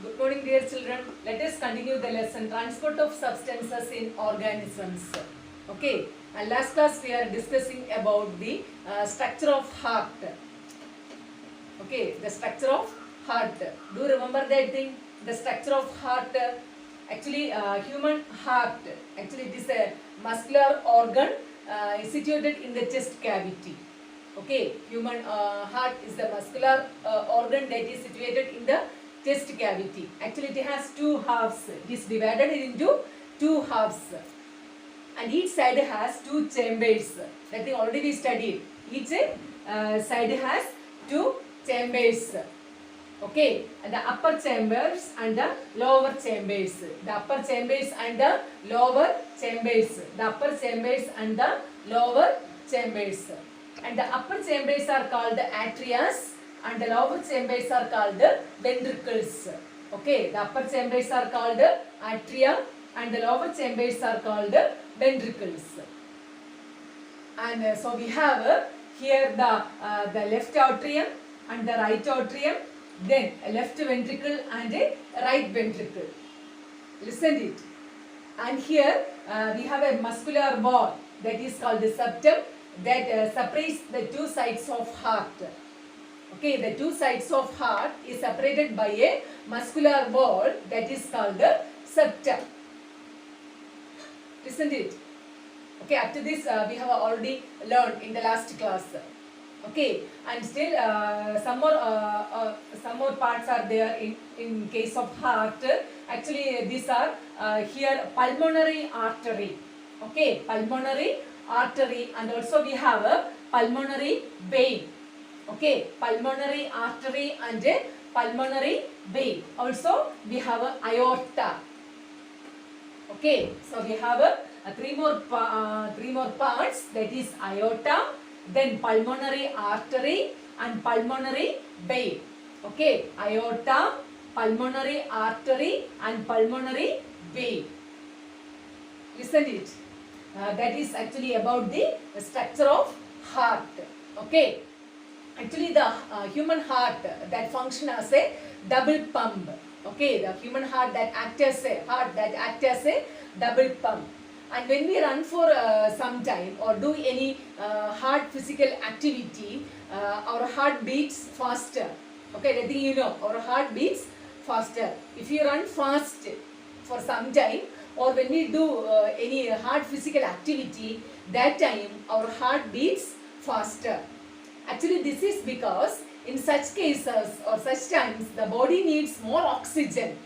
Good morning, dear children. Let us continue the lesson transport of substances in organisms. Okay, and last class we are discussing about the structure of heart. Okay, the structure of heart. Do you remember that thing? The structure of heart. Actually, human heart. Actually, it is a muscular organ situated in the chest cavity. Okay, human heart is the muscular organ that is situated in the chest cavity. Actually, it has two halves. It is divided into two halves, and each side has two chambers. That thing already we studied. Each side has two chambers. Okay, and the upper chambers and the lower chambers. The upper chambers and the lower chambers. The upper chambers and the lower chambers. And the upper chambers are called atria and the lower chambers are called ventricles. Okay, the upper chambers are called atria and the lower chambers are called ventricles. And so we have here the left atrium and the right atrium, then a left ventricle and a right ventricle. Listen it. And here we have a muscular wall that is called the septum that separates the two sides of heart. Okay, the two sides of heart is separated by a muscular wall that is called the septum. Isn't it? Okay, up to this we have already learned in the last class. Okay, and still some more parts are there in case of heart. Actually, these are here pulmonary artery. Okay, pulmonary artery, and also we have a pulmonary vein. Okay, pulmonary artery and a pulmonary vein. Also, we have a aorta. Okay, so we have three more parts, that is aorta, then pulmonary artery and pulmonary vein. Okay, aorta, pulmonary artery and pulmonary vein. Listen it. That is actually about the structure of heart. Okay, actually the human heart that function as a double pump. Okay, the human heart that acts as a double pump. And when we run for some time or do any hard physical activity, our heart beats faster. Okay, the thing you know, our heart beats faster. If you run fast for some time, or when we do any hard physical activity, that time our heart beats faster. Actually, this is because in such cases or such times, the body needs more oxygen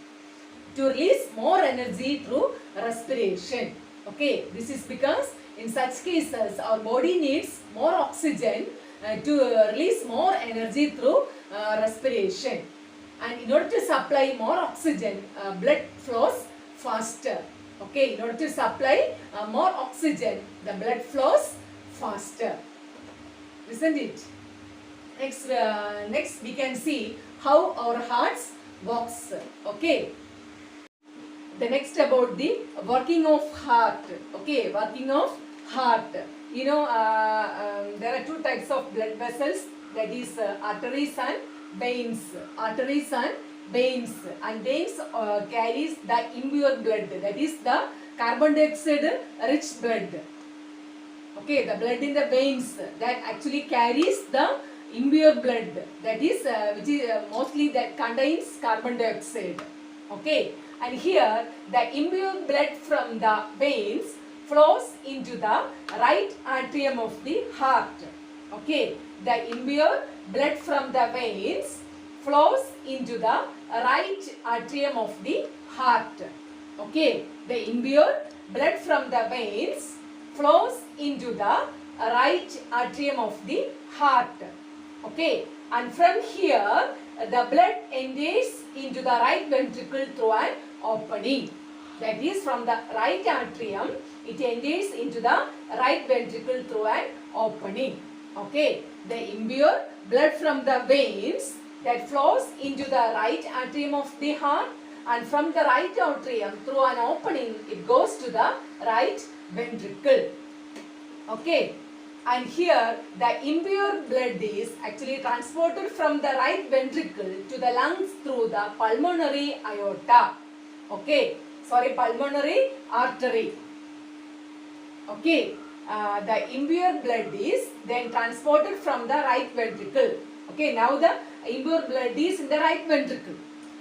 to release more energy through respiration. Okay, this is because in such cases our body needs more oxygen to release more energy through respiration. And in order to supply more oxygen, blood flows faster. Okay, in order to supply more oxygen, the blood flows faster. Isn't it? Next we can see how our hearts works. Okay. The next about the working of heart. Okay, working of heart. You know, there are two types of blood vessels, that is arteries and veins. Arteries and veins. And veins carries the impure blood, that is the carbon dioxide rich blood. Okay, the blood in the veins that actually carries the impure blood, that is which is mostly that contains carbon dioxide. Okay, and here the impure blood from the veins flows into the right atrium of the heart. Okay, the impure blood from the veins flows into the right atrium of the heart. Okay, the impure blood from the veins flows into the right atrium of the heart. Okay, and from here the blood enters into the right ventricle through an opening. That is, from the right atrium it enters into the right ventricle through an opening. Okay, the impure blood from the veins that flows into the right atrium of the heart, and from the right atrium through an opening it goes to the right ventricle. Okay, and here the impure blood is actually transported from the right ventricle to the lungs through the pulmonary aorta. Okay, sorry, pulmonary artery. Okay, the impure blood is then transported from the right ventricle. Okay, now the impure blood is in the right ventricle,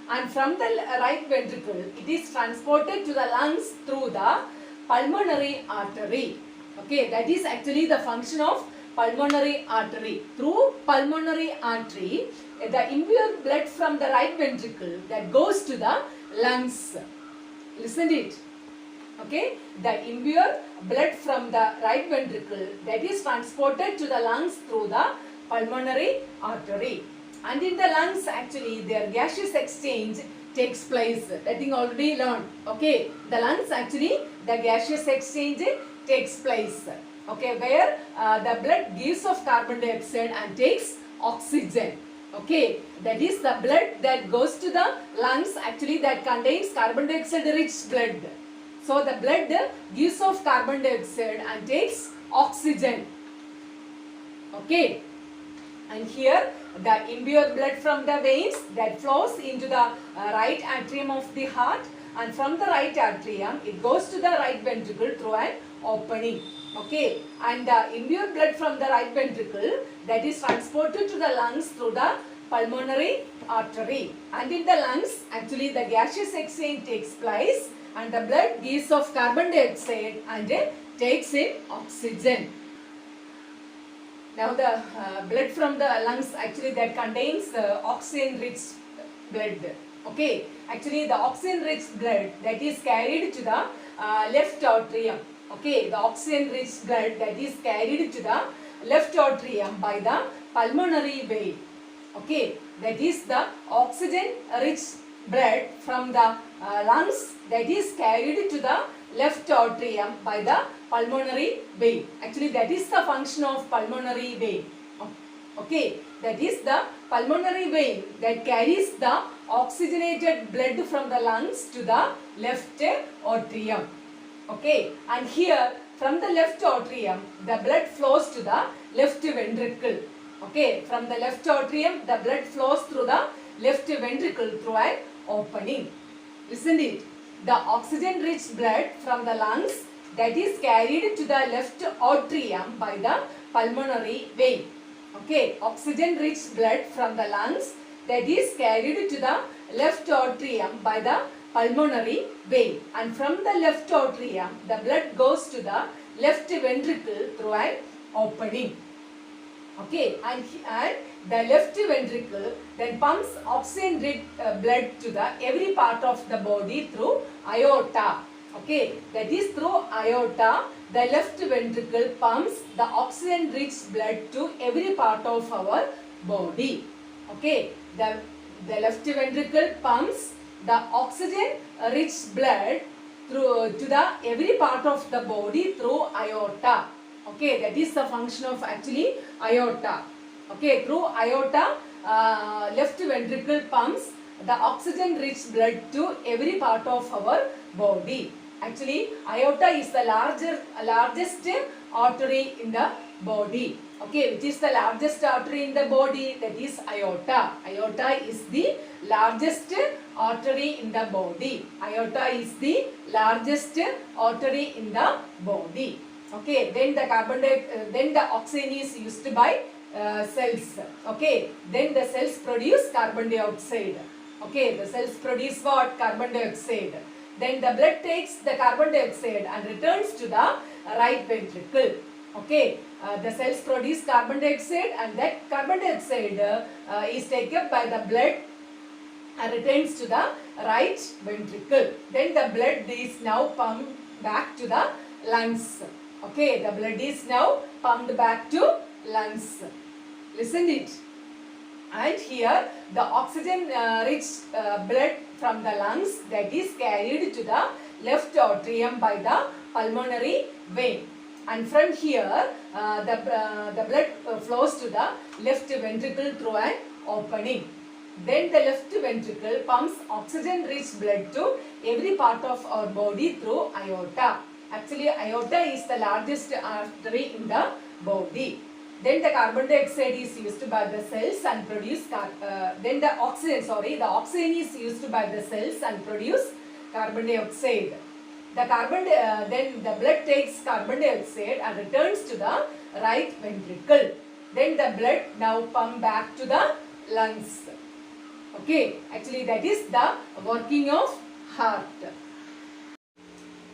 and from the right ventricle it is transported to the lungs through the pulmonary artery. Okay, that is actually the function of pulmonary artery. Through pulmonary artery, the impure blood from the right ventricle that goes to the lungs. Listen to it. Okay, the impure blood from the right ventricle that is transported to the lungs through the pulmonary artery. And in the lungs actually their gaseous exchange takes place. That thing already learned. Okay, the lungs actually the gaseous exchange takes place. Okay, where the blood gives off carbon dioxide and takes oxygen. Okay, that is the blood that goes to the lungs actually that contains carbon dioxide rich blood. So the blood gives off carbon dioxide and takes oxygen. Okay, and here the impure blood from the veins that flows into the right atrium of the heart, and from the right atrium it goes to the right ventricle through an opening. Okay, and the impure blood from the right ventricle that is transported to the lungs through the pulmonary artery, and in the lungs actually the gaseous exchange takes place and the blood gives off carbon dioxide and takes in oxygen. Now the blood from the lungs actually that contains oxygen rich blood. Okay, actually the oxygen rich blood that is carried to the left atrium. Okay, the oxygen rich blood that is carried to the left atrium by the pulmonary vein. Okay, that is the oxygen rich blood from the lungs that is carried to the left atrium by the pulmonary vein. Actually that is the function of pulmonary vein. Okay, that is the pulmonary vein that carries the oxygenated blood from the lungs to the left atrium. Okay, and here from the left atrium the blood flows to the left ventricle. Okay, from the left atrium the blood flows through the left ventricle through an opening. Listen to it. The oxygen rich blood from the lungs that is carried to the left atrium by the pulmonary vein. Okay, oxygen rich blood from the lungs that is carried to the left atrium by the pulmonary vein, and from the left atrium the blood goes to the left ventricle through an opening. Okay, and the left ventricle then pumps oxygen rich blood to the every part of the body through aorta. Okay, that is through aorta the left ventricle pumps the oxygen rich blood to every part of our body. Okay, the left ventricle pumps the oxygen rich blood through to the every part of the body through aorta. Okay, that is the function of actually aorta. Okay, through aorta left ventricle pumps the oxygen rich blood to every part of our body. Actually aorta is the largest artery in the body. Okay, which is the largest artery in the body? That is aorta. Aorta is the largest artery in the body. Aorta is the largest artery in the body. Okay, then the oxygen is used by cells. Okay, then the cells produce carbon dioxide. Okay, the cells produce what? Carbon dioxide. Then the blood takes the carbon dioxide and returns to the right ventricle. Okay, the cells produce carbon dioxide and that carbon dioxide is taken up by the blood and returns to the right ventricle. Then the blood is now pumped back to the lungs. Okay, the blood is now pumped back to lungs. Listen to it. And here the oxygen rich blood from the lungs that is carried to the left atrium by the pulmonary vein, and from here the blood flows to the left ventricle through an opening. Then the left ventricle pumps oxygen rich blood to every part of our body through aorta. Actually aorta is the largest artery in the body. Then the carbon dioxide is used by the cells and produce then the oxygen is used by the cells and produce carbon dioxide. Then the blood takes carbon dioxide and returns to the right ventricle. Then the blood now pump back to the lungs. Okay, actually that is the working of heart.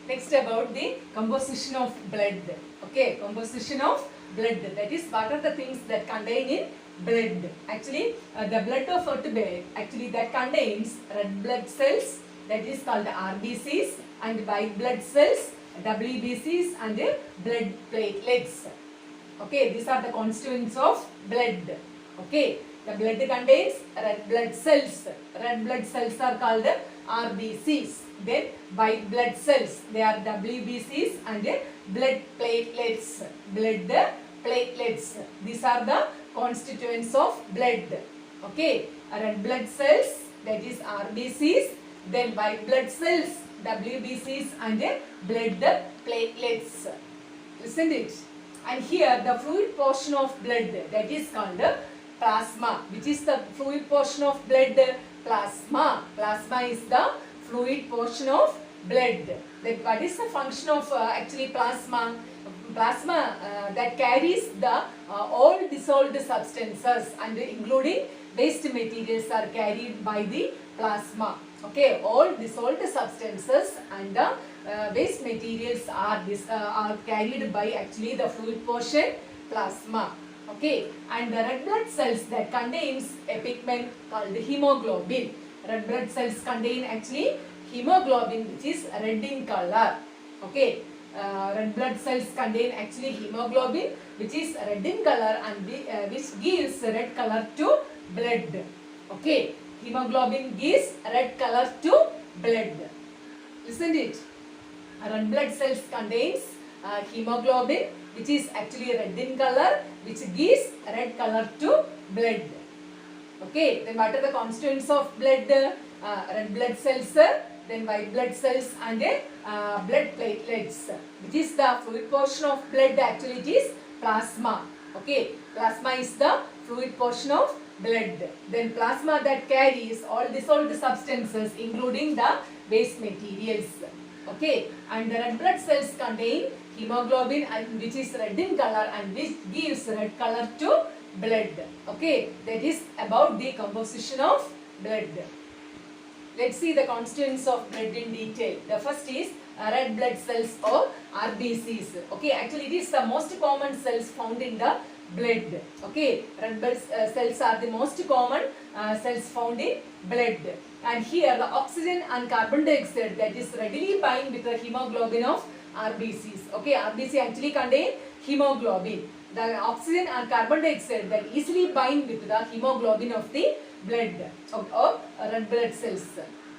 Next about the composition of blood. Okay, composition of blood. That is what are the things that contain in blood. Actually, the blood of vertebrate actually that contains red blood cells, that is called RBCs, and white blood cells, WBCs, and blood platelets. Okay, these are the constituents of blood. Okay, the blood contains red blood cells. Red blood cells are called RBCs. Then white blood cells, they are WBCs, and blood platelets. Blood platelets. These are the constituents of blood. Okay, red blood cells, that is RBCs. Then white blood cells, WBCs, and blood platelets. Listen it. And here the fluid portion of blood, that is called plasma. Which is the fluid portion of blood? Plasma. Plasma is the fluid portion of blood. Then what is the function of actually plasma? Plasma that carries the all dissolved substances, and including waste materials are carried by the plasma. Okay, all dissolved substances and the waste materials are carried by actually the fluid portion, plasma. Okay, and the red blood cells that contains a pigment called hemoglobin. Red blood cells contain actually hemoglobin, which is red in color. Okay, red blood cells contain actually hemoglobin, which is red in color, and which gives red color to blood. Okay, hemoglobin gives red color to blood. Listen to it. Red blood cells contains hemoglobin, which is actually red in color, which gives red color to blood. Okay, then what are the constituents of blood? Red blood cells, then white blood cells, and blood platelets. Which is the fluid portion of blood? Actually it is plasma. Okay, plasma is the fluid portion of blood. Then plasma that carries all dissolved substances, including the waste materials. Okay, and the red blood cells contain hemoglobin, which is red in color, and which gives red color to blood. Okay, that is about the composition of blood. Let's see the constituents of blood in detail. The first is red blood cells or RBCs. Okay, actually it is the most common cells found in the blood. Okay, red blood cells are the most common cells found in blood. And here the oxygen and carbon dioxide that is readily bind with the hemoglobin of RBCs. Okay, RBC actually contain hemoglobin. The oxygen and carbon dioxide that easily bind with the hemoglobin of the blood of red blood cells.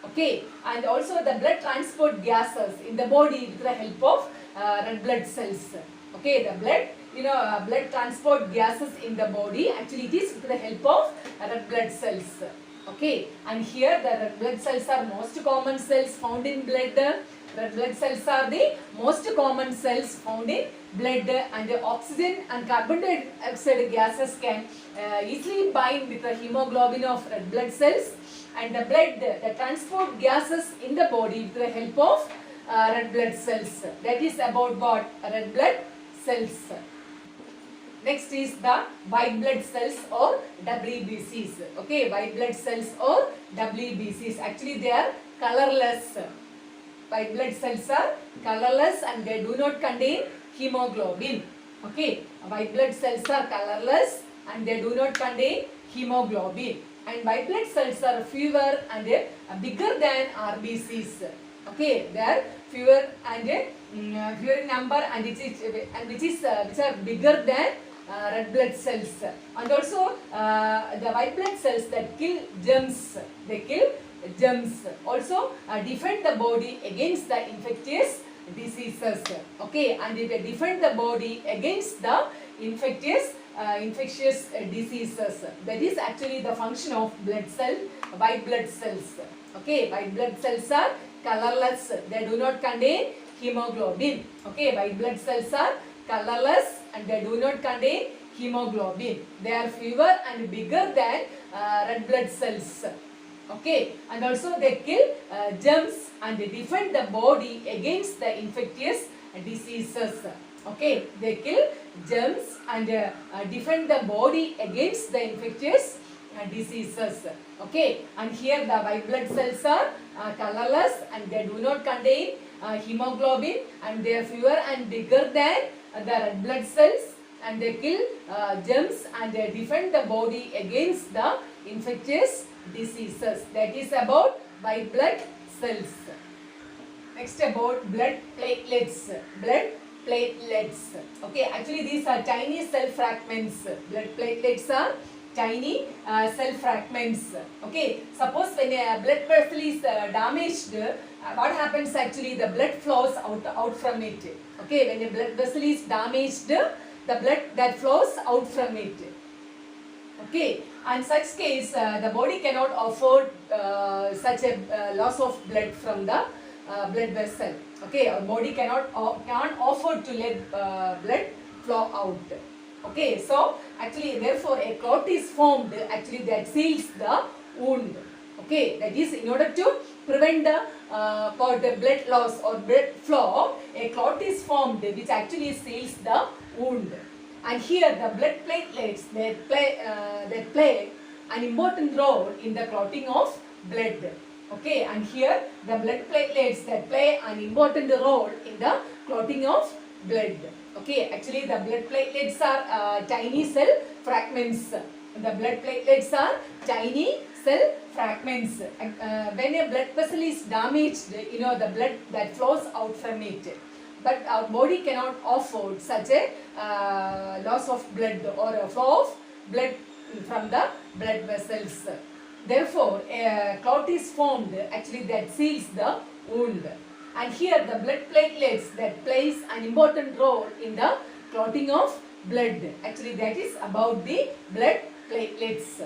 Okay, and also the blood transport gases in the body with the help of red blood cells. Okay, the blood transport gases in the body, actually it is with the help of red blood cells. Okay, and here the red blood cells are most common cells found in blood. Red blood cells are the most common cells found in blood, and the oxygen and carbon dioxide gases can easily bind with the hemoglobin of red blood cells, and the transport gases in the body with the help of red blood cells. That is about what? Red blood cells. Next is the white blood cells or WBCs. Okay, white blood cells or WBCs. Actually they are colorless. White blood cells are colorless and they do not contain hemoglobin. Okay, white blood cells are colorless and they do not contain hemoglobin. And white blood cells are fewer and bigger than RBCs. Okay, they are fewer and fewer in number, and which are bigger than red blood cells. And also the white blood cells that kill germs. They kill germs. Also defend the body against the infectious diseases. Okay, and they defend the body against the infectious diseases. That is actually the function of white blood cells. Okay, white blood cells are colorless. They do not contain hemoglobin. Okay, white blood cells are colorless and they do not contain hemoglobin. They are fewer and bigger than red blood cells. Okay, and also they kill germs and defend the body against the infectious diseases. Okay, they kill germs and defend the body against the infectious diseases. Okay, and here the white blood cells are colorless and they do not contain hemoglobin, and they are fewer and bigger than the red blood cells, and they kill germs and they defend the body against the infectious diseases. That is about white blood cells. Next, about blood platelets. Blood platelets. Okay, actually these are tiny cell fragments. Blood platelets are tiny cell fragments. Okay, suppose when a blood vessel is damaged, what happens actually? The blood flows out from it. Okay, when a blood vessel is damaged, the blood that flows out from it. Okay, and such case the body cannot afford such a loss of blood from the blood vessel. Okay, our body can't afford to let blood flow out. Okay, so actually therefore a clot is formed actually that seals the wound. Okay, that is in order to prevent the blood loss or blood flow, a clot is formed which actually seals the wound. And here the blood platelets they play an important role in the clotting of blood. Okay, and here the blood platelets that play an important role in the clotting of blood. Okay, actually the blood platelets are tiny cell fragments. The blood platelets are tiny cell fragments. When a blood vessel is damaged, the blood that flows out from it. But our body cannot afford such a loss of blood or a flow of blood from the blood vessels. Therefore, a clot is formed actually that seals the wound. And here the blood platelets that plays an important role in the clotting of blood. Actually that is about the blood platelets.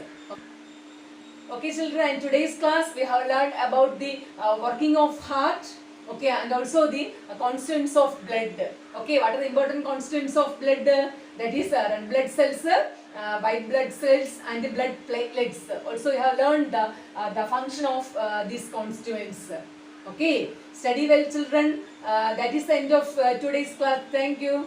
Okay children, in today's class we have learned about the working of heart. Okay, and also the constituents of blood. Okay, what are the important constituents of blood? That is red blood cells, white blood cells, and the blood platelets. Also, you have learned the function of these constituents. Okay, study well, children. That is the end of today's class. Thank you.